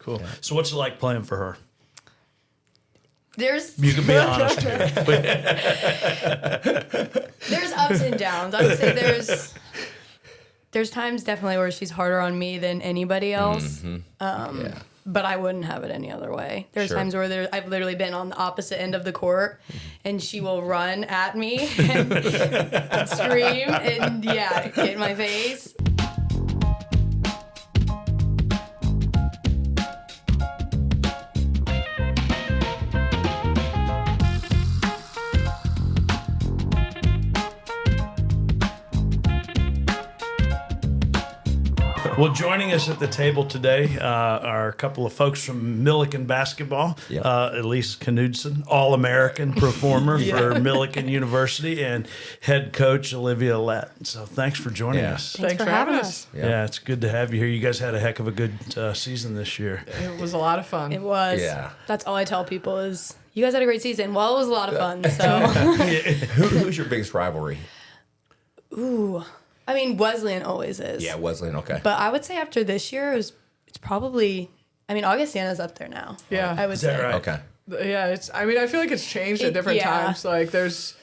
cool. Yeah. So what's it like playing for her? You can be honest here. There's ups and downs. I would say there's times definitely where she's harder on me than anybody else. But I wouldn't have it any other way. There's times where I've literally been on the opposite end of the court, and she will run at me and scream and get in my face. Well, joining us at the table today are a couple of folks from Millikin basketball. Yep. Elyce Knudsen, All-American performer for Millikin University, and head coach Olivia Lett. So thanks for joining us. Thanks for having us. Yeah, it's good to have you here. You guys had a heck of a good season this year. It was a lot of fun. It was. Yeah. That's all I tell people is, you guys had a great season. Well, it was a lot of fun. So, who's your biggest rivalry? Ooh. I mean, Wesleyan always is. Yeah, Wesleyan, okay. But I would say after this year, it's probably, Augustana's up there now. Yeah. I would say. Right? Okay. Yeah, I feel like it's changed at different times. Like, this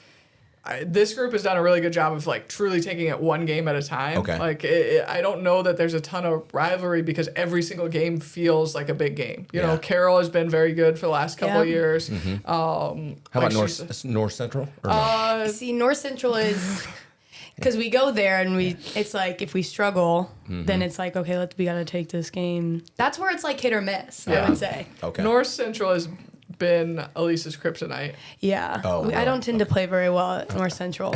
group has done a really good job of, like, truly taking it one game at a time. Okay. Like, I don't know that there's a ton of rivalry because every single game feels like a big game. You know, Carroll has been very good for the last couple of years. Mm-hmm. How about North Central? Or no? See, North Central is... Because we go there and it's like if we struggle, then it's like, okay, we got to take this game. That's where it's like hit or miss, I would say. Okay. North Central has been Elise's kryptonite. Yeah. Oh, I don't tend to play very well at North Central.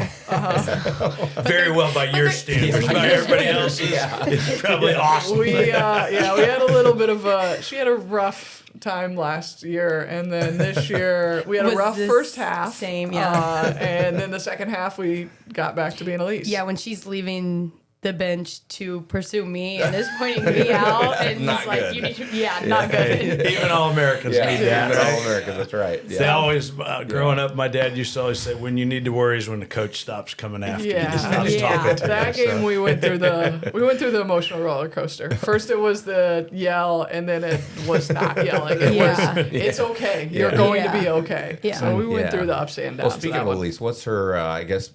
Very well by your standards. By everybody else's, it's probably awesome. We had a little bit of she had a rough time last year, and then this year we had a rough first half. Same, and then the second half we got back to being Elyse. Yeah, when she's leaving the bench to pursue me and is pointing me out and Not it's like, good. you need to, not good. Even All-Americans need that. Even Right? All-Americans, that's right. Yeah. They always, growing up, my dad used to always say, when you need to worry is when the coach stops coming after you. He stops talking to that you, game we went through the emotional roller coaster. First it was the yell, and then it was not yelling. It was, it's okay. You're going to be okay. Yeah. So we went through the ups and downs. Well, speaking of Elyse, what's her,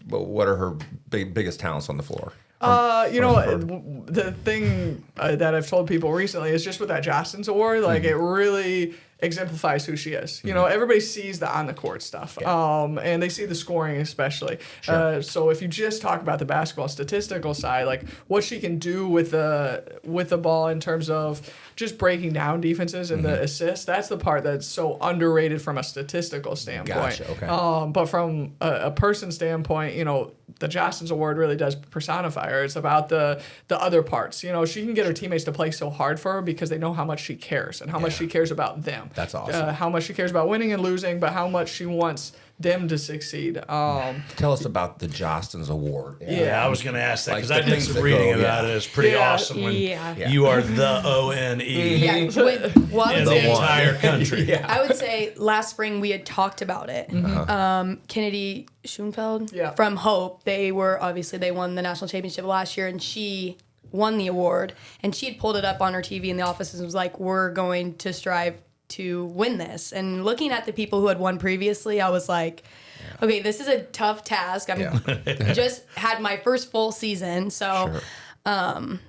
what are her biggest talents on the floor? The thing that I've told people recently is just with that Jostens award, like it really exemplifies who she is. You know, everybody sees the on the court stuff, and they see the scoring especially. Sure. So if you just talk about the basketball statistical side, like what she can do with the ball in terms of just breaking down defenses and the assists, that's the part that's so underrated from a statistical standpoint. Gotcha. Okay. But from a person standpoint, you know, the Jostens Award really does personify her. It's about the other parts. You know, she can get her teammates to play so hard for her because they know how much she cares and how much she cares about them. That's awesome. How much she cares about winning and losing, but how much she wants them to succeed. Tell us about the Jostens Award. Yeah, I was going to ask that because Like I did some reading about it. It's pretty awesome when you are the ONE in the entire country. I would say last spring we had talked about it. Kennedy Schoenfeld from Hope, they won the national championship last year, and she won the award. And she had pulled it up on her TV in the office and was like, we're going to strive to win this. And looking at the people who had won previously, I was like, okay, this is a tough task. I'm just had my first full season. So, and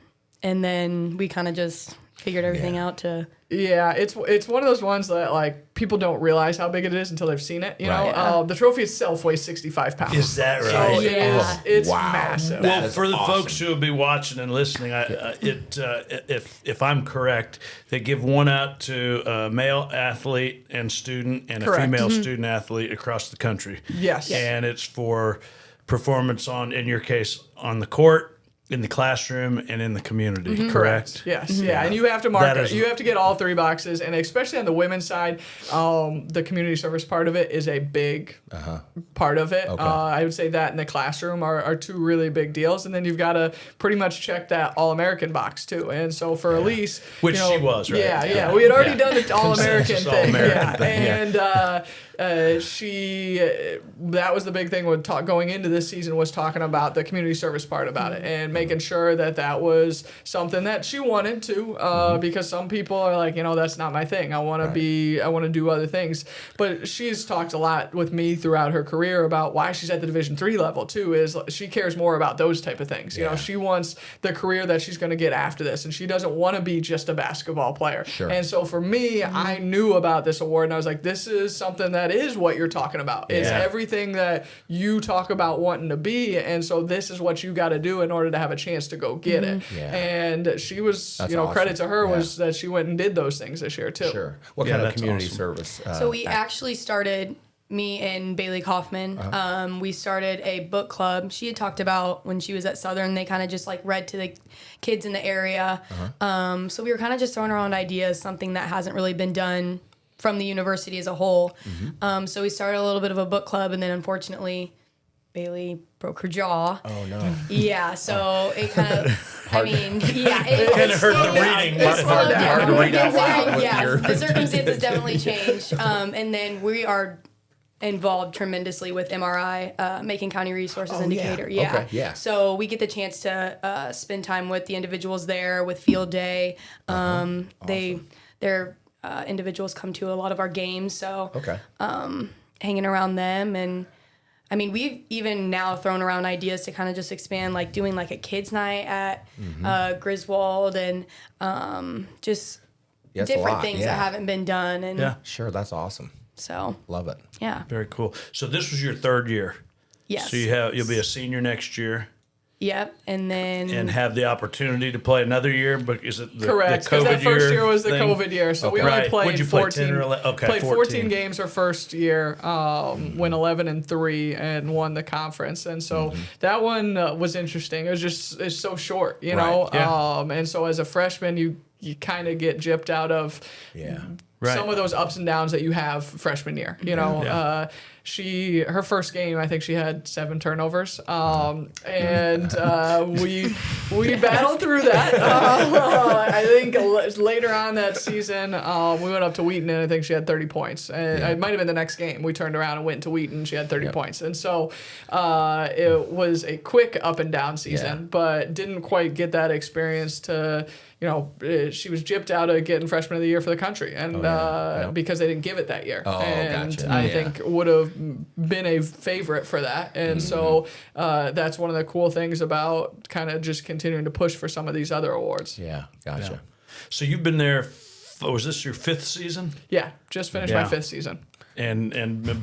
then we kind of just figured everything out to... Yeah, it's one of those ones that, like, people don't realize how big it is until they've seen it. You know, the trophy itself weighs 65 pounds. Is that right? So it's massive. Well, for the folks who will be watching and listening, if I'm correct, they give one out to a male athlete and student and a female student athlete across the country. Yes. And it's for performance in your case, on the court, in the classroom, and in the community, correct? Yes, and you have to mark it. You have to get all three boxes, and especially on the women's side, the community service part of it is a big part of it. Okay. I would say that in the classroom are two really big deals, and then you've got to pretty much check that All-American box too. And so for Elyse, which she was, right? Yeah, we had already done the All-American thing. All-American thing. And that was the big thing with going into this season was talking about the community service part about it and making sure that was something that she wanted to, because some people are like, that's not my thing. I want to do other things. But she's talked a lot with me throughout her career about why she's at the Division III level too, is she cares more about those type of things. She wants the career that she's going to get after this, and she doesn't want to be just a basketball player. Sure. And so for me, I knew about this award, and I was like, this is something that is what you're talking about. It's everything that you talk about wanting to be, and so this is what you got to do in order to have a chance to go get it. Yeah. And she was, Awesome. credit to her was that she went and did those things this year too. Sure. What kind of community awesome. service? So we actually started, me and Bailey Kaufman, we started a book club. She had talked about when she was at Southern, they kind of just like read to the kids in the area. So we were kind of just throwing around ideas, something that hasn't really been done from the university as a whole. So we started a little bit of a book club, and then unfortunately Bailey broke her jaw. Oh no. Yeah, so it kind of, it Kind of hurt the reading. It's hard to read out loud with your- the circumstances definitely changed. And then we are involved tremendously with MRI, Macon County Resources Indicator. yeah. Yeah. Okay, yeah. So we get the chance to spend time with the individuals there with field day. Their individuals come to a lot of our games, so Okay. hanging around them. And I mean, we've even now thrown around ideas to kind of just expand, like doing like a kids night at Griswold, and just That's a different lot, things that haven't been done. And Yeah. Sure, that's awesome. so, Love it. yeah. Very cool. So this was your third year. Yes. So you'll be a senior next year Yep. And then and have the opportunity to play another year. But is it the Correct, the because COVID that first year was the thing? COVID year, so we Okay. only Right. played Would you play 14. 10 or 11? Okay, played 14 14 games our first year, went 11-3, and won the conference. And so that one was interesting. It's so short, you know. yeah. And so as a freshman, you kind of get gypped out of Right. some of those ups and downs that you have freshman year. You know, her first game, I think she had 7 turnovers, and we battled through that. I think later on that season, we went up to Wheaton, and I think she had 30 points. And it might have been the next game. We turned around and went to Wheaton. She had 30 points, and so it was a quick up and down season, but didn't quite get that experience to. You know, she was gypped out of getting freshman of the year for the country, and because they didn't give it that year, and gotcha. I think would have been a favorite for that, and so that's one of the cool things about kind of just continuing to push for some of these other awards. Yeah, gotcha. Yeah. So you've been there. Was this your 5th season? Yeah, just finished my 5th season. And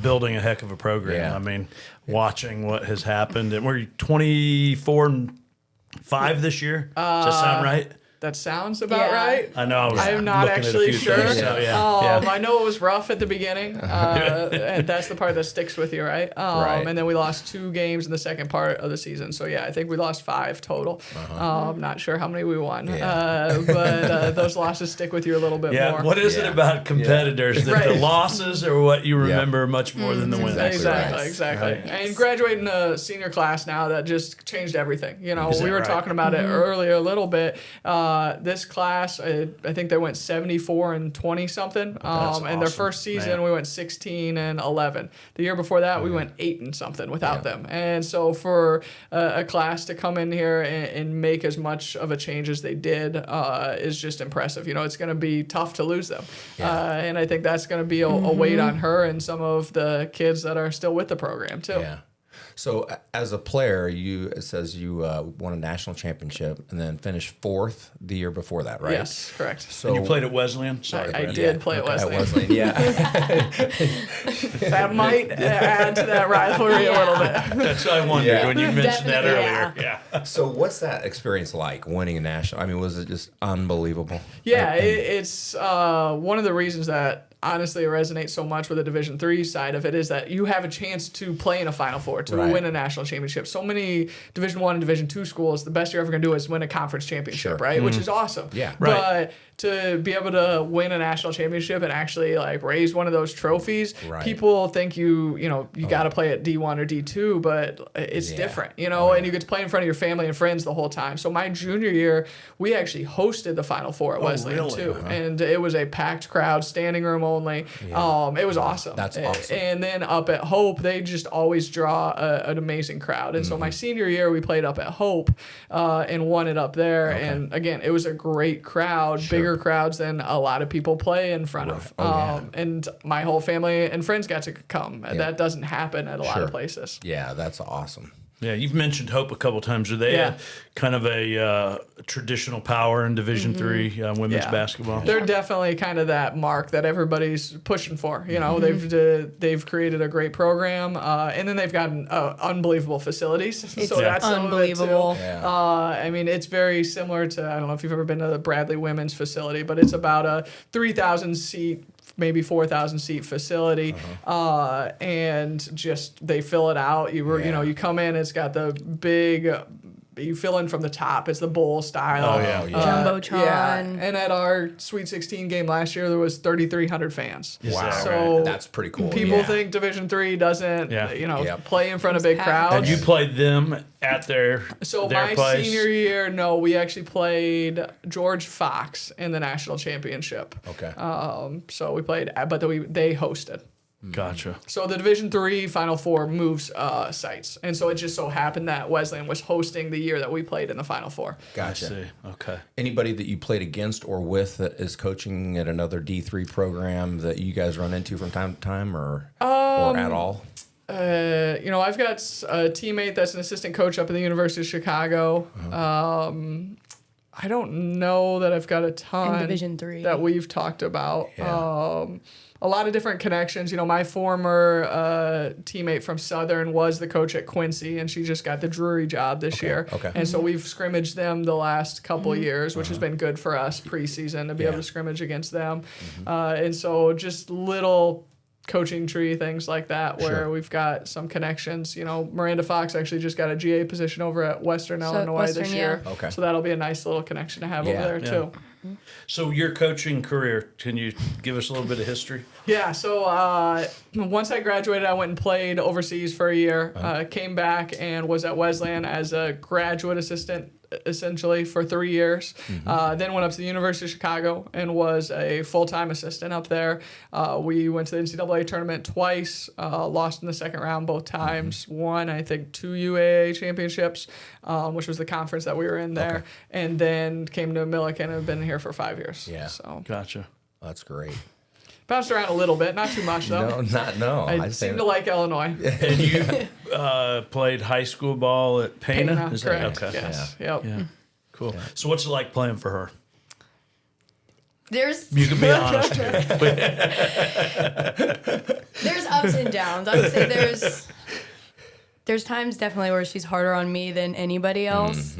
building a heck of a program. Yeah. I mean, watching what has happened. And we're 24-5 this year. Does that sound right? That sounds about right. I know. I'm not looking at a actually few sure. things, so yeah. I know it was rough at the beginning, and that's the part that sticks with you, right? Right. And then we lost 2 games in the second part of the season. So yeah, I think we lost 5 total. Not sure how many we won, but those losses stick with you a little bit more. What is it about competitors that the losses are what you remember much more than the wins? Exactly. Right. And graduating a senior class now, that just changed everything. You know, we were right? talking about it earlier a little bit. This class, I think they went 74-20 something. And their first season, we went 16-11. The year before that, we went 8 and something without them. And so for a class to come in here and make as much of a change as they did is just impressive. You know, it's going to be tough to lose them. And I think that's going to be a weight on her and some of the kids that are still with the program too. Yeah. So as a player, it says you won a national championship and then finished 4th the year before that, right? Yes, correct. So And you played at Wesleyan? Sorry, I Brad. did play at Wesleyan. At Wesleyan, yeah. That might add to that rivalry a little bit. That's what I wondered when you mentioned that Definitely, earlier. Yeah. So what's that experience like, winning a national? I mean, was it just unbelievable? Yeah, it's one of the reasons that honestly it resonates so much with the Division III side of it is that you have a chance to play in a Final Four, to win a national championship. So many Division I and Division II schools, the best you're ever going to do is win a conference championship, right? Which is awesome. Yeah. Right. But to be able to win a national championship and actually like raise one of those trophies, people think you got to play at D1 or D2, but it's different, and you get to play in front of your family and friends the whole time. So my junior year, we actually hosted the Final Four at Wesleyan too, and it was a packed crowd, standing room only. It was awesome. That's awesome. And then up at Hope, they just always draw an amazing crowd. And so my senior year, we played up at Hope and won it up there. And again, it was a great crowd, bigger crowds than a lot of people play in front of. And my whole family and friends got to come. That doesn't happen at a lot of places. Yeah, that's awesome. Yeah, you've mentioned Hope a couple times. Are they kind of a traditional power in Division III women's basketball? They're definitely kind of that mark that everybody's pushing for. They've created a great program, and then they've got unbelievable facilities. So that's unbelievable. I mean, it's very similar to, I don't know if you've ever been to the Bradley Women's facility, but it's about a 3,000 seat, maybe 4,000 seat facility, and just they fill it out. You come in, it's got the big. You fill in from the top. It's the bowl style. Jumbotron. Yeah. And at our Sweet 16 game last year, there was 3,300 fans. Wow. So that's pretty cool. People think Division III doesn't, play in front of big crowds. And you played them at their my place? senior year, no, we actually played George Fox in the national championship. Okay. So we played, but they hosted. Gotcha. So the Division III Final Four moves sites, and so it just so happened that Wesleyan was hosting the year that we played in the Final Four. Gotcha. I see. Okay. Anybody that you played against or with that is coaching at another D3 program that you guys run into from time to time, or at all? I've got a teammate that's an assistant coach up at the University of Chicago. I don't know that I've got a ton In Division III. that we've talked about. Yeah. A lot of different connections. My former teammate from Southern was the coach at Quincy, and she just got the Drury job this year. Okay. And so we've scrimmaged them the last couple of years, which has been good for us preseason to be able to scrimmage against them. And so just little coaching tree things like that where we've got some connections. Miranda Fox actually just got a GA position over at Western Illinois this year. Okay. So that'll be a nice little connection to have over there too. So your coaching career, can you give us a little bit of history? Yeah, so once I graduated, I went and played overseas for a year, came back and was at Wesleyan as a graduate assistant, essentially, for 3 years. Then went up to the University of Chicago and was a full-time assistant up there. We went to the NCAA tournament twice, lost in the second round both times, won, I think, 2 UAA championships, which was the conference that we were in there, and then came to Millikin and have been here for 5 years. Yeah. So Gotcha. That's great. bounced around a little bit, not too much though. No. I seem to like Illinois. And you played high school ball at Pana? Is that correct. okay? Yes. Yep. Yeah. Cool. Yeah. So what's it like playing for her? You can be honest. There's ups and downs. I would say there's times definitely where she's harder on me than anybody else.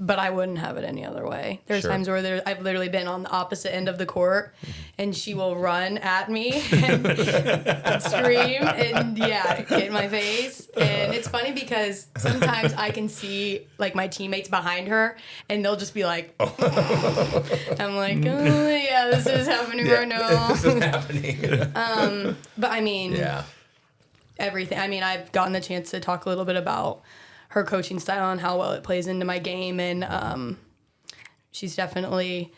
But I wouldn't have it any other way. There's times where I've literally been on the opposite end of the court, and she will run at me and scream and get in my face. And it's funny because sometimes I can see like my teammates behind her, and they'll just be like, I'm like, oh yeah, this is happening right now. This is happening. But I mean, everything. I mean, I've gotten the chance to talk a little bit about her coaching style and how well it plays into my game, and she's definitely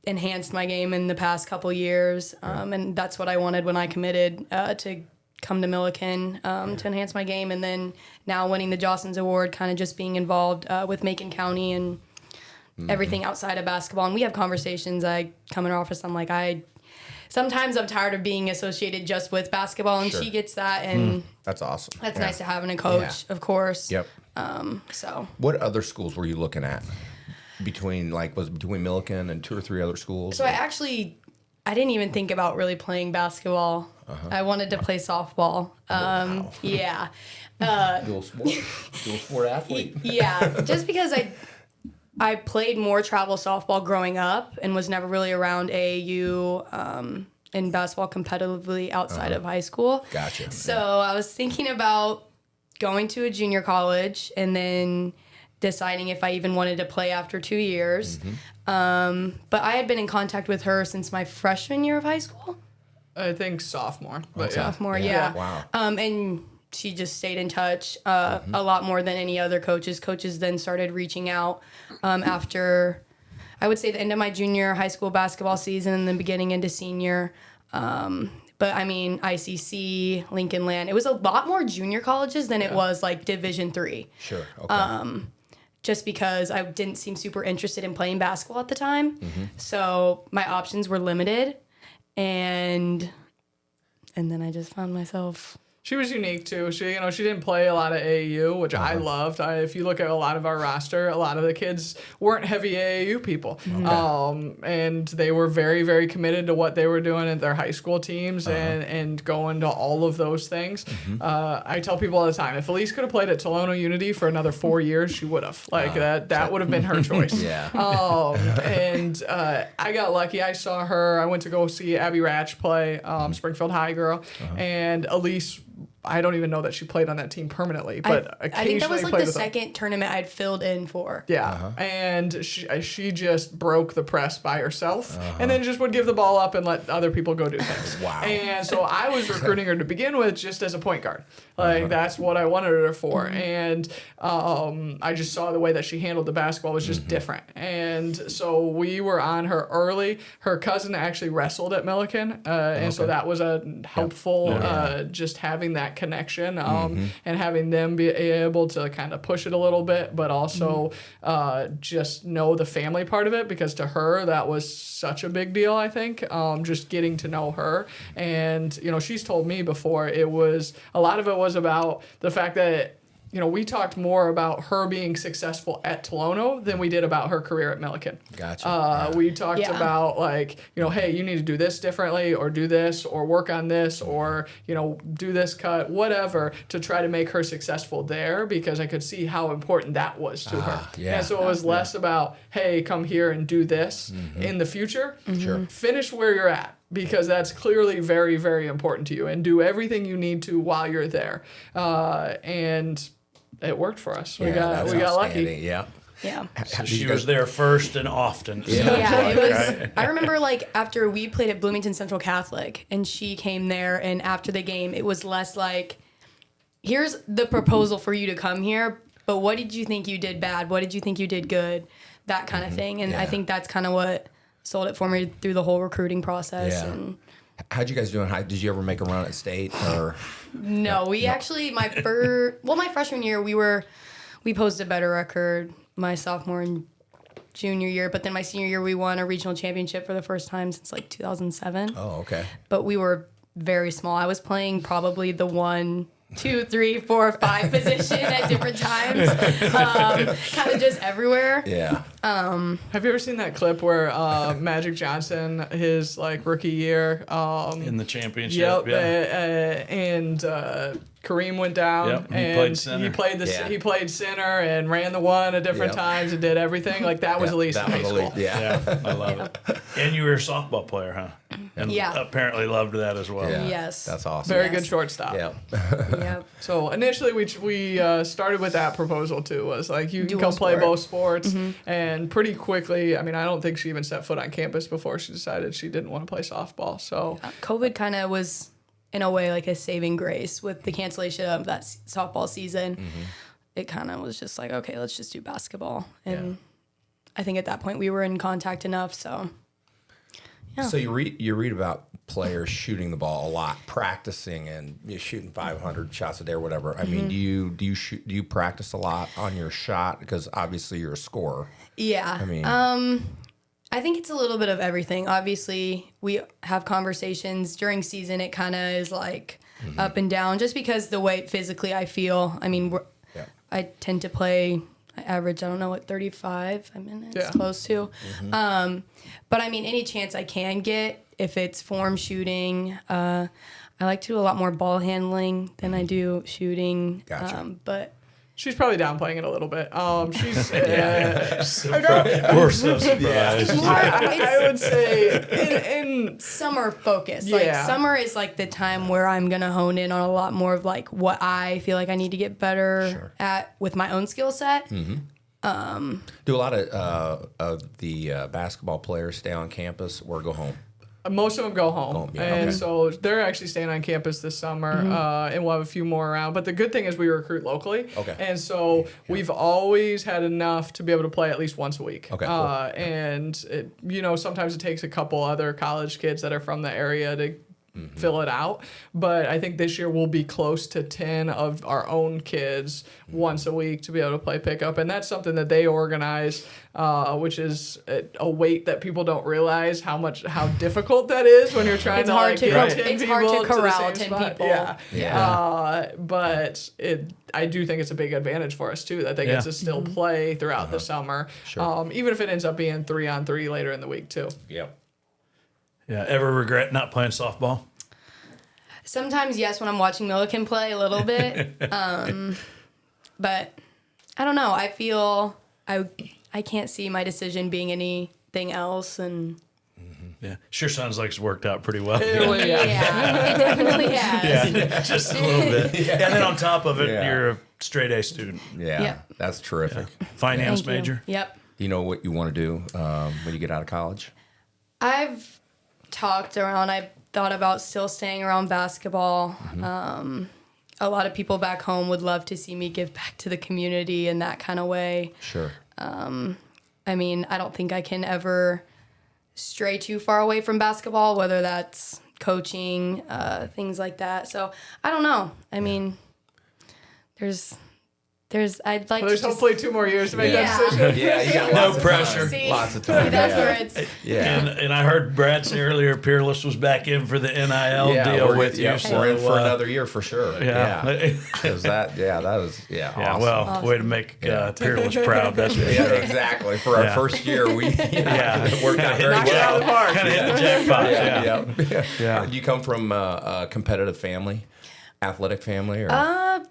enhanced my game in the past couple years, and that's what I wanted when I committed to come to Millikin, to enhance my game. And then now winning the Jostens Award, kind of just being involved with Macon County and everything outside of basketball. And we have conversations. I come in her office, I'm like, sometimes I'm tired of being associated just with basketball, and she gets that, and that's awesome. That's nice to have in a coach, of course. Yep. So. What other schools were you looking at? Between Millikin and 2 or 3 other schools? So I didn't even think about really playing basketball. I wanted to play softball. Wow. Yeah. Dual sport athlete. Yeah, just because I played more travel softball growing up and was never really around AAU in basketball competitively outside of high school. Gotcha. So I was thinking about going to a junior college and then deciding if I even wanted to play after 2 years. But I had been in contact with her since my freshman year of high school. I think sophomore. But Sophomore, yeah. Wow. And she just stayed in touch a lot more than any other coaches. Coaches then started reaching out after, I would say, the end of my junior high school basketball season and then beginning into senior. But I mean, ICC, Lincoln Land, it was a lot more junior colleges than it was like Division III. Sure. Okay. Just because I didn't seem super interested in playing basketball at the time. So my options were limited. And then I just found myself... She was unique too. She didn't play a lot of AAU, which I loved. If you look at a lot of our roster, a lot of the kids weren't heavy AAU people, and they were very, very committed to what they were doing at their high school teams and going to all of those things. I tell people all the time, if Elyse could have played at Tolono Unity for another 4 years, she would have. That would have been her choice. And I got lucky. I saw her. I went to go see Abby Ratch play, Springfield High girl, and Elyse. I don't even know that she played on that team permanently, but occasionally I think that was like the them. second tournament I'd filled in for. Yeah, and she just broke the press by herself, and then just would give the ball up and let other people go do things. Wow. And so I was recruiting her to begin with just as a point guard. That's what I wanted her for. And I just saw the way that she handled the basketball was just different. And so we were on her early. Her cousin actually wrestled at Millikin, and so that was a helpful just having that connection and having them be able to kind of push it a little bit, but also just know the family part of it, because to her that was such a big deal. I think just getting to know her, and she's told me before, it was a lot of it was about the fact that we talked more about her being successful at Tolono than we did about her career at Millikin. Gotcha. We talked about hey, you need to do this differently, or do this, or work on this, or do this cut, whatever, to try to make her successful there, because I could see how important that was to her. And so it was less about, hey, come here and do this in the future. Sure. Finish where you're at, because that's clearly very, very important to you, and do everything you need to while you're there. And it worked for us. We got lucky. Yeah. Yeah. So she was there first and often. Yeah, it was. I remember after we played at Bloomington Central Catholic and she came there, and after the game, it was less like, here's the proposal for you to come here, but what did you think you did bad? What did you think you did good? That kind of thing. And I think that's kind of what sold it for me through the whole recruiting process. Yeah. And how'd you guys do? Did you ever make a run at state? Or no, we actually my freshman year we posted a better record my sophomore and junior year, but then my senior year we won a regional championship for the first time since 2007. Oh, okay. But we were very small. I was playing probably the 1, 2, 3, 4, 5 position at different times, kind of just everywhere. Yeah. Have you ever seen that clip where Magic Johnson, his rookie year, in the championship? And Kareem went down, he and played center. He played center and ran the one at different times and did everything. That was Elyse in high school. Yeah, I love it. And you were a softball player, huh? And apparently loved that as well. Yeah. Yes. That's awesome. Very good shortstop. Yeah. Yep. So initially we started with that proposal too, was you can Dual come play sport. both sports, and pretty quickly, I don't think she even set foot on campus before she decided she didn't want to play softball. So COVID kind of was, in a way, a saving grace with the cancellation of that softball season. It kind of was just okay, let's just do basketball. And I think at that point we were in contact enough, so... Yeah. So you read about players shooting the ball a lot, practicing, and you're shooting 500 shots a day or whatever. I mean, do you practice a lot on your shot, because obviously you're a scorer? Yeah. I think it's a little bit of everything. Obviously, we have conversations during season. It kind of is up and down, just because the way physically I feel. I tend to play. I average, 35 minutes, close to. But any chance I can get, if it's form shooting, I like to do a lot more ball handling than I do shooting. Gotcha. But she's probably downplaying it a little bit. She's We're so surprised. I would say in summer focus. Yeah. Summer is the time where I'm gonna hone in on a lot more of what I feel I need to get better at with my own skill set. Do a lot of the basketball players stay on campus or go home? Most of them go home. Yeah, and okay. so they're actually staying on campus this summer, and we'll have a few more around. But the good thing is we recruit locally. Okay. And so we've always had enough to be able to play at least once a week. Okay, cool. And, sometimes it takes a couple other college kids that are from the area to fill it out. But I think this year we'll be close to 10 of our own kids once a week to be able to play pickup. And that's something that they organize, which is a weight that people don't realize how difficult that is when you're trying It's to hard like to get co- 10 it's people hard to to the corral same 10 spot. people. Yeah. But I do think it's a big advantage for us too that they get to still play throughout the summer. Sure. Even if it ends up being 3-on-3 later in the week too. Yep. Yeah. Ever regret not playing softball? Sometimes, yes, when I'm watching Millikin play a little bit. But I don't know. I feel I can't see my decision being anything else. And Yeah. Sure sounds like it's worked out pretty well. yeah, it definitely has. Yeah. Just a little bit. And then on top of it, Yeah. you're a straight A student. Yeah. Yeah. That's terrific. Finance Thank you. major. Yep. Do you know what you want to do when you get out of college? I've talked around. I've thought about still staying around basketball. A lot of people back home would love to see me give back to the community in that kind of way. Sure. I mean, I don't think I can ever stray too far away from basketball, whether that's coaching, things like that. So I don't know. I mean, I'd like There's to hopefully 2 more years to make Yeah. that decision. Yeah, you got No lots of pressure. time. See, Lots of time. that's yeah. where it's. Yeah. And I heard Brad say earlier, Peerless was back in for the NIL deal we're, with you. yeah, So, we're in for another year for sure. yeah. Because that was Yeah, awesome. well, way to make Peerless proud. That's for Yeah, sure. exactly. For our Yeah. first year, we Yeah. worked out very Knocked it out of the well. park. Kind of hit the jackpot. Yeah. Yeah. Do you come from a competitive family, athletic family, or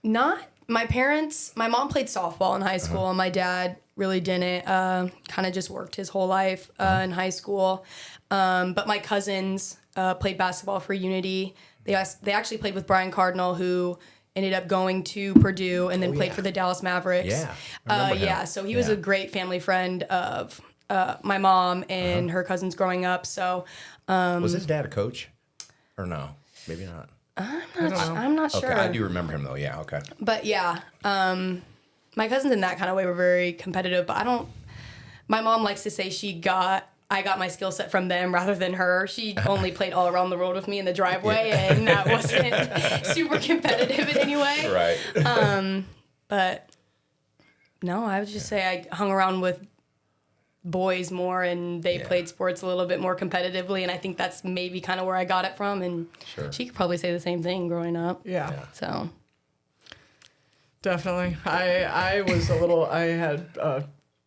Not my parents. My mom played softball in high school, and my dad really didn't. Kind of just worked his whole life in high school. But my cousins played basketball for Unity. They actually played with Brian Cardinal, who ended up going to Purdue and then played for the Dallas Mavericks. Yeah, I remember him. Yeah. So he was Yeah. a great family friend of my mom and her cousins growing up. So was his dad a coach, or no? Maybe not. I'm not sure. Okay, I do remember him though. Yeah. Okay. But yeah, my cousins in that kind of way were very competitive. But my mom likes to say I got my skill set from them rather than her. She only played all around the road with me in the driveway, and that wasn't super competitive in any way. Right. But no, I would just say I hung around with boys more, and they played sports a little bit more competitively, and I think that's maybe kind of where I got it from. And Sure. she could probably say the same thing growing up. Yeah. So Definitely. I had a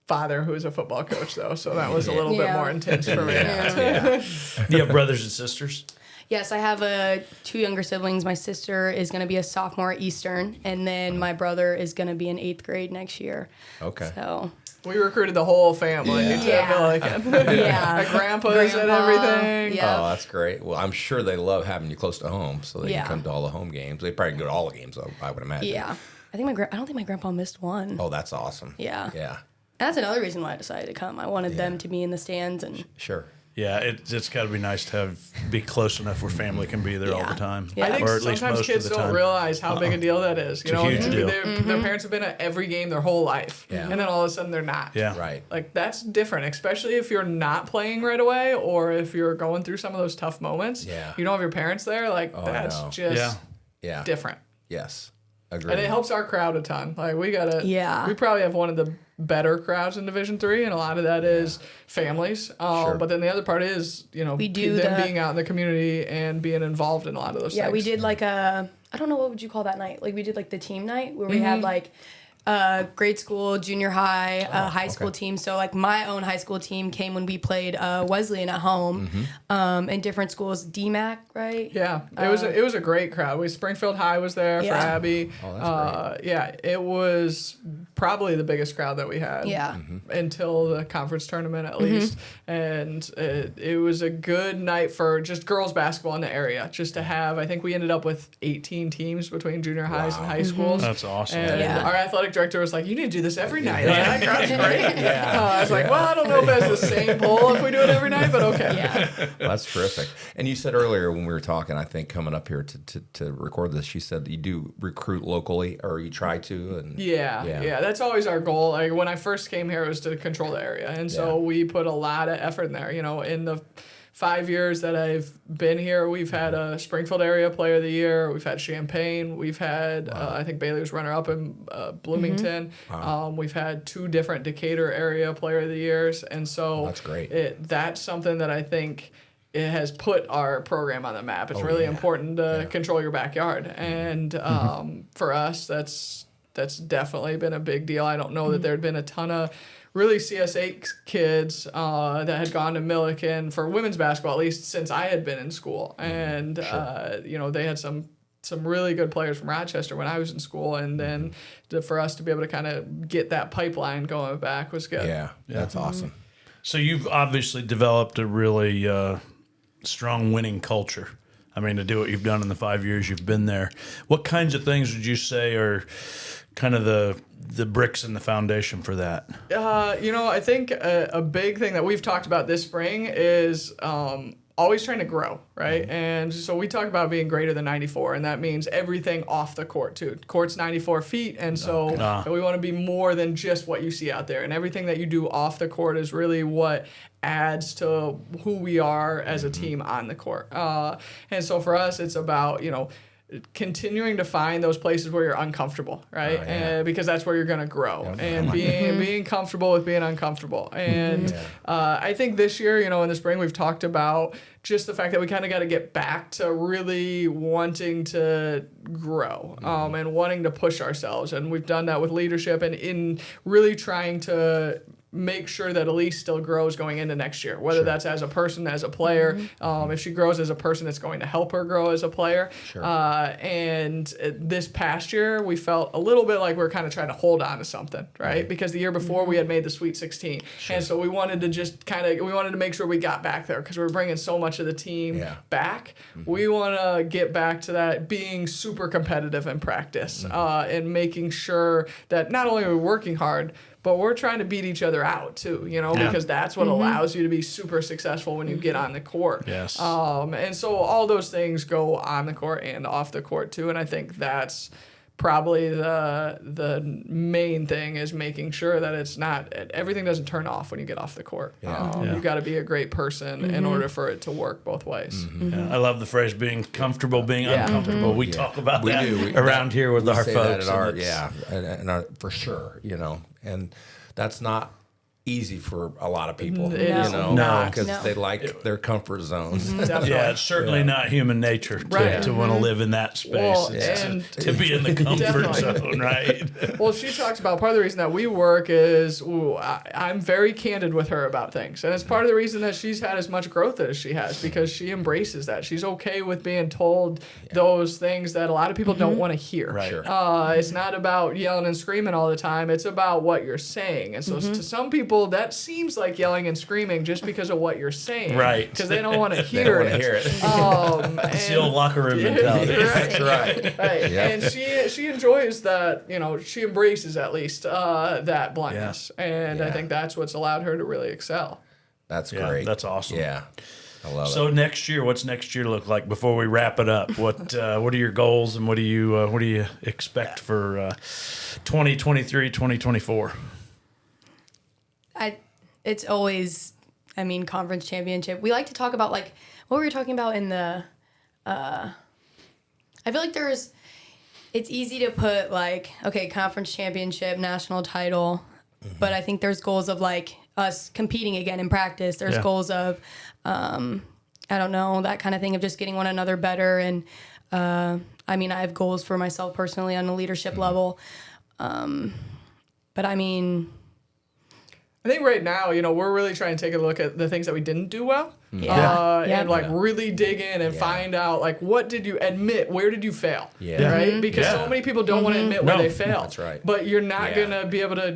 father who was a football coach though, so that was a little bit Yeah. more intense for me. yeah. Do you have brothers and sisters? Yes, I have 2 younger siblings. My sister is going to be a sophomore at Eastern, and then my brother is going to be in 8th grade next year. Okay. So We recruited the whole family to Yeah. Millikin. yeah, My grandpas and Grandpa, everything. yeah. Oh, that's great. Well, I'm sure they love having you close to home, so they Yeah. can come to all the home games. They probably can go to all the games, I would imagine. Yeah. I don't think my grandpa missed one. Oh, that's awesome. Yeah. Yeah. That's another reason why I decided to come. I wanted them to be in the stands, and Sure. Yeah, it's got to be nice to be close enough where family can be there all Yeah. the time. Yeah. I think Or at least sometimes most kids of the don't time. realize how big a deal that is. You It's a know, huge maybe deal. their parents have been at every game their whole life, Yeah. and then all of a sudden they're not. Yeah. Right. Like that's different, especially if you're not playing right away, or if you're going through some of those tough moments. Yeah. You don't have your parents there. Like I that's know. just Yeah. Yeah. different. Yes. Agreed. And it helps our crowd a ton. Like we Yeah. we probably have one of the better crowds in Division III, and a lot of that is families. Sure. But then the other part is, We do them the- being out in the community and being involved in a lot of those yeah, things. we did like I don't know, what would you call that night? Like we did like the team night where we Mm-hmm. had like grade school, junior high, high school team. So like my own high school team came when we played Wesleyan at home, in different schools. DMAC, right? Yeah, it was a great crowd. Springfield High was there for Yeah. Abby. Oh, that's Yeah, it was probably the biggest crowd that we had. Yeah. Until the conference tournament at least, and it was a good night for just girls basketball in the area. Just to have, I think we ended up with 18 teams between junior highs and high schools. That's awesome. And Yeah. our athletic director was like, "You need to do this every night." Like, that crowd's great. I was like, "Well, I don't know if that's the same poll if we do it every night, but okay." Yeah. Well, that's terrific. And you said earlier when we were talking, I think coming up here to record this, you said that you do recruit locally, or you try to. And Yeah. That's always our goal. Like when I first came here, it was to control the area, and so we put a lot of effort in there. You know, in the 5 years that I've been here, we've had a Springfield Area Player of the Year. We've had Champaign. We've had, I think Bailey was runner-up in Bloomington. We've had 2 different Decatur Area Player of the Years. And so that's great. That's something that I think it has put our program on the map. It's really important to control your backyard. And for us, that's definitely been a big deal. I don't know that there'd been a ton of really CS8 kids that had gone to Millikin for women's basketball, at least since I had been in school. And, you know, they had some really good players from Rochester when I was in school. And then for us to be able to kind of get that pipeline going back was good. Yeah, that's awesome. So you've obviously developed a really strong winning culture. I mean, to do what you've done in the 5 years you've been there. What kinds of things would you say are kind of the bricks in the foundation for that? You know, I think a big thing that we've talked about this spring is always trying to grow, right? And so we talk about being greater than 94, and that means everything off the court too. Court's 94 feet, and so we want to be more than just what you see out there. And everything that you do off the court is really what adds to who we are as a team on the court. And so for us, it's about, you know, continuing to find those places where you're uncomfortable, right? And because that's where you're going to grow, and being comfortable with being uncomfortable. And I think this year, you know, in the spring, we've talked about just the fact that we kind of got to get back to really wanting to grow and wanting to push ourselves. And we've done that with leadership and in really trying to make sure that Elyse still grows going into next year, whether that's as a person, as a player. If she grows as a person, it's going to help her grow as a player. And this past year, we felt a little bit like we were kind of trying to hold on to something, right? Because the year before, we had made the Sweet 16. And so we wanted to just we wanted to make sure we got back there because we were bringing so much of the team back. We want to get back to that being super competitive in practice and making sure that not only are we working hard, but we're trying to beat each other out too, you know, because that's what allows you to be super successful when you get on the court. Yes. And so all those things go on the court and off the court too. And I think that's probably the main thing is making sure that it's not everything doesn't turn off when you get off the court. You've got to be a great person in order for it to work both ways. I love the phrase being comfortable, being uncomfortable. We talk about that around here with our folks. For sure, you know, and that's not easy for a lot of people, No. you know, because No. they like their comfort zones. Yeah, it's certainly not human nature to want to live in that space. Well, It's and to be in the comfort Definitely. zone, right? Well, she talks about part of the reason that we work is I'm very candid with her about things. And it's part of the reason that she's had as much growth as she has because she embraces that. She's okay with being told those things that a lot of people don't want to hear. Right. Sure. It's not about yelling and screaming all the time. It's about what you're saying. And so to some people, that seems like yelling and screaming just because of what you're saying. Right. Because they don't want to They hear don't it. want to hear it. It's the old locker room mentality. That's right. Right. Yeah. And she enjoys that, you know, she embraces at least that bluntness. And I think that's what's allowed her to really excel. That's Yeah, great. that's awesome. Yeah. I love So it. next year, what's next year look like? Before we wrap it up, what are your goals and what do you expect for 2023, 2024? It's always, I mean, conference championship. We like to talk about like what we were talking about in the. I feel like it's easy to put like, okay, conference championship, national title, but I think there's goals of like us competing again in practice. There's goals of, I don't know, that kind of thing of just getting one another better. And I mean, I have goals for myself personally on the leadership level, but I mean. I think right now, you know, we're really trying to take a look at the things that we didn't do well and like really dig in and find out like what did you admit, where did you fail, right? Because so many people don't want to admit where they fail. That's right. But you're not gonna be able to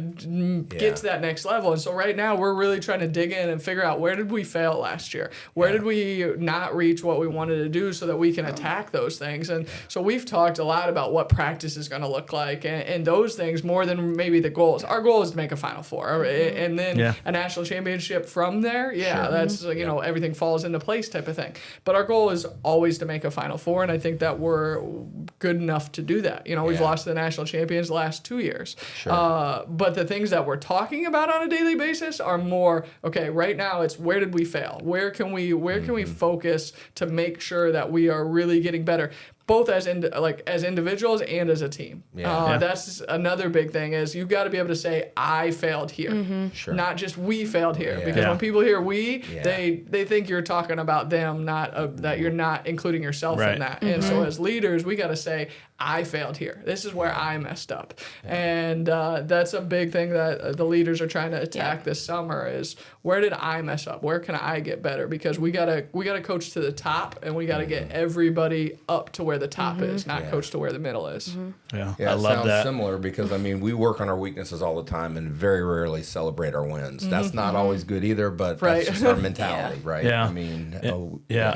get to that next level. And so right now we're really trying to dig in and figure out where did we fail last year, where did we not reach what we wanted to do, so that we can attack those things. And so we've talked a lot about what practice is going to look like, and those things more than maybe the goals. Our goal is to make a Final Four, and then a national championship from there. That's everything falls into place type of thing. But our goal is always to make a Final Four, and I think that we're good enough to do that. We've lost to the national champions the last 2 years. But the things that we're talking about on a daily basis are more, okay, right now it's where did we fail? Where can we focus to make sure that we are really getting better, both as individuals and as a team. That's another big thing, is you've got to be able to say, I failed here, not just we failed here. Because when people hear we, they think you're talking about them, not that you're not including yourself in that. And so as leaders, we got to say, I failed here. This is where I messed up. And that's a big thing that the leaders are trying to attack this summer, is where did I mess up? Where can I get better? Because we gotta coach to the top, and we gotta get everybody up to where the top is, not coach to where the middle is. Yeah, I love that. Similar, because we work on our weaknesses all the time and very rarely celebrate our wins. That's not always good either, but that's just our mentality, right? Yeah.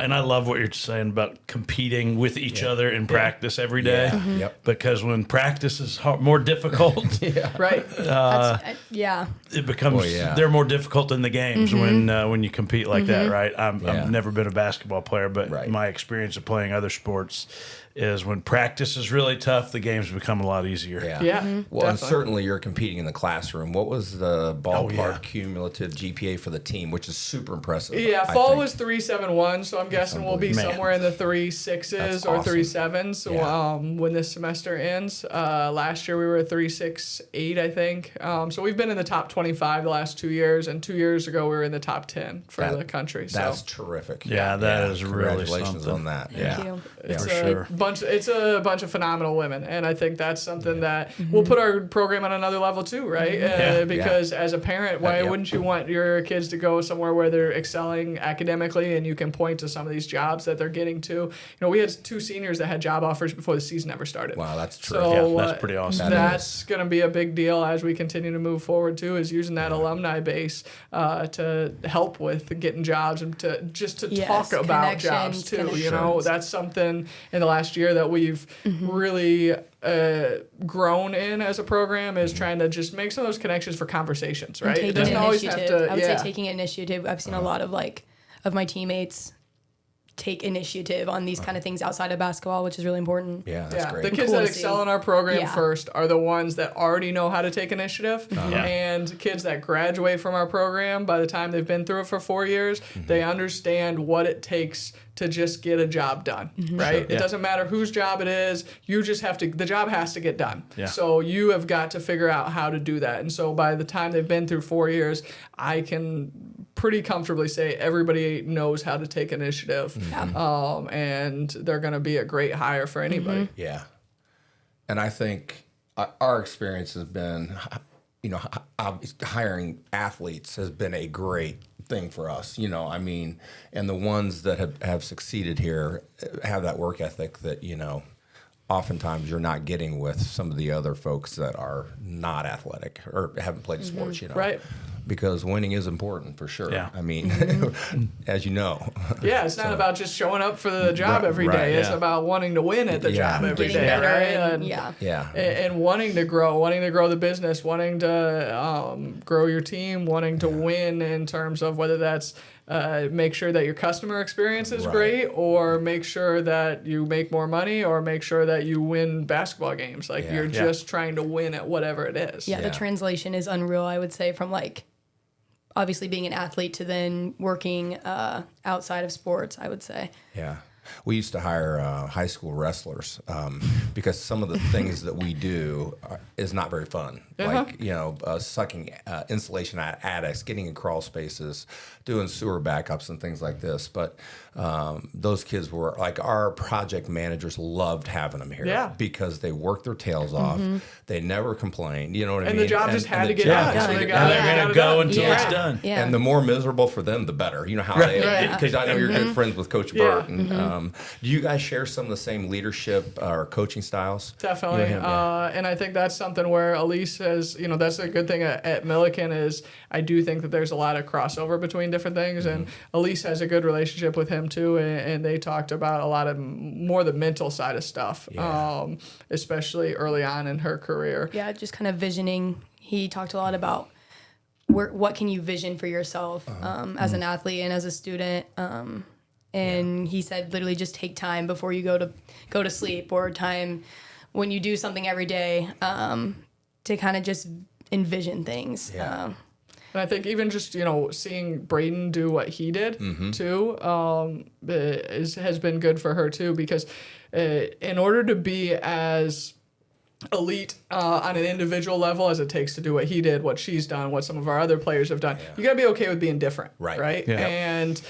And I love what you're saying about competing with each other in practice every day. Because when practice is more difficult, it becomes they're more difficult than the games when you compete like that, right? I've never been a basketball player, but my experience of playing other sports is when practice is really tough, the games become a lot easier. Well, and certainly you're competing in the classroom. What was the ballpark cumulative GPA for the team, which is super impressive? Fall was 3.71, so I'm guessing we'll be somewhere in the 3.6s or 3.7s when this semester ends. Last year we were at 3.68, I think. So we've been in the top 25 the last 2 years, and 2 years ago we were in the top 10 for the country. That's terrific. That is really congratulations something on that. Thank you. For sure. It's a bunch of phenomenal women, and I think that's something that will put our program on another level too, right? Because as a parent, why wouldn't you want your kids to go somewhere where they're excelling academically, and you can point to some of these jobs that they're getting to? We had 2 seniors that had job offers before the season ever started. Wow, that's true. So that's pretty awesome. That's going to be a big deal as we continue to move forward too, is using that alumni base to help with getting jobs and to talk about jobs too. That's something in the last year that we've really grown in as a program, is trying to just make some of those connections for conversations, right? It doesn't always have to. I would say taking initiative. I've seen a lot of of my teammates take initiative on these kind of things outside of basketball, which is really important. That's great. The kids that excel in our program first are the ones that already know how to take initiative. And kids that graduate from our program, by the time they've been through it for 4 years, they understand what it takes to just get a job done, right? It doesn't matter whose job it is. You just have to, the job has to get done. So you have got to figure out how to do that. And so by the time they've been through 4 years, I can pretty comfortably say everybody knows how to take initiative. And they're going to be a great hire for anybody. And I think our experience has been, hiring athletes has been a great thing for us, and the ones that have succeeded here have that work ethic that, oftentimes you're not getting with some of the other folks that are not athletic or haven't played sports, Right. Because winning is important for sure. As you know. It's not about just showing up for the job every day. It's about wanting to win at the job every day, right? And wanting to grow the business, wanting to grow your team, wanting to win in terms of whether that's make sure that your customer experience is great, or make sure that you make more money, or make sure that you win basketball games. You're just trying to win at whatever it is. The translation is unreal, I would say, from obviously being an athlete to then working outside of sports, I would say. We used to hire high school wrestlers because some of the things that we do is not very fun. Like, sucking insulation out of attics, getting in crawl spaces, doing sewer backups and things like this. But those kids were like, our project managers loved having them here because they worked their tails off. They never complained. You know what I mean? And the job just had to get done. done. So They're going to go until it's done. Yeah. And the more miserable for them, the better. You know how because I know you're good friends with Coach Burt. And, do you guys share some of the same leadership or coaching styles? Definitely. And I think that's something where Elyce has, that's a good thing at Millikin is I do think that there's a lot of crossover between different things. And Elyce has a good relationship with him too. And they talked about a lot of more the mental side of stuff, especially early on in her career. Yeah, just kind of visioning. He talked a lot about what can you vision for yourself as an athlete and as a student. And he said, literally, just take time before you go to sleep, or time when you do something every day to kind of just envision things. Yeah. And I think even just seeing Braden do what he did too has been good for her too, because in order to be as elite on an individual level as it takes to do what he did, what she's done, what some of our other players have done, you got to be okay with being different, right? Yeah. And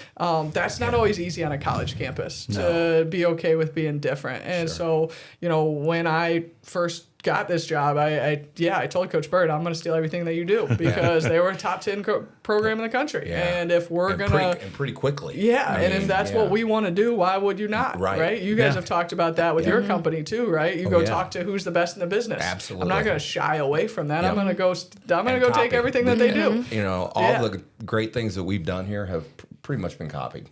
that's not always easy on a college campus to be okay with being different. And so, when I first got this job, I told Coach Burt, I'm going to steal everything that you do, because they were a top 10 program in the country. Yeah. And if we're going to... And pretty quickly. Yeah, and if that's what we want to do, why would you not? Right? You guys have talked about that with your company too, right? You go talk to who's the best in the business. Absolutely. I'm not going to shy away from that. I'm going to go take everything that they do. All the great things that we've done here have pretty much been copied,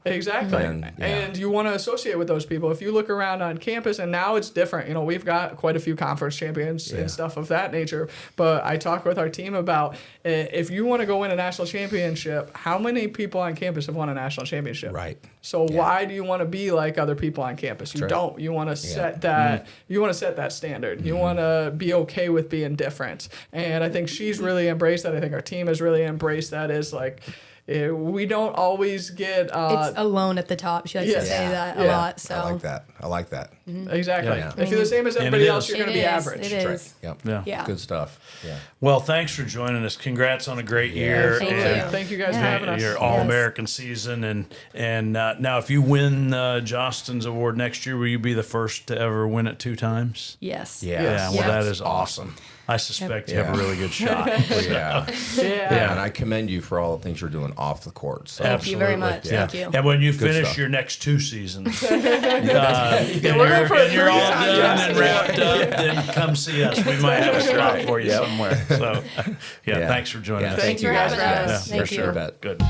Exactly. And you want to associate with those people. If you look around on campus, and now it's different. We've got quite a few conference champions and stuff of that nature. But I talk with our team about if you want to go win a national championship, how many people on campus have won a national championship? Right. So why do you want to be like other people on campus? You don't. You want to set that. You want to set that standard. You want to be okay with being different. And I think she's really embraced that. I think our team has really embraced that. Is like, we don't always get... it's alone at the top. She likes to say that a lot. So I like that. Exactly. Yeah. If you're the same as everybody else, you're going to be average. It is. Yep. Yeah. Good stuff. Yeah. Well, thanks for joining us. Congrats on a great year. Thank you guys for having us. Your All-American season. And now, if you win Jostens Award next year, will you be the first to ever win it 2 times? Yes. Yeah. Well, that is awesome. I suspect you have a really good shot. And I commend you for all the things you're doing off the court. So. Thank you very much. Thank you. And when you finish your next 2 seasons, and you're all done and wrapped up, then come see us. We might have a spot for you somewhere. So, thanks for joining us. Thank you guys for having us. Thank you. Good.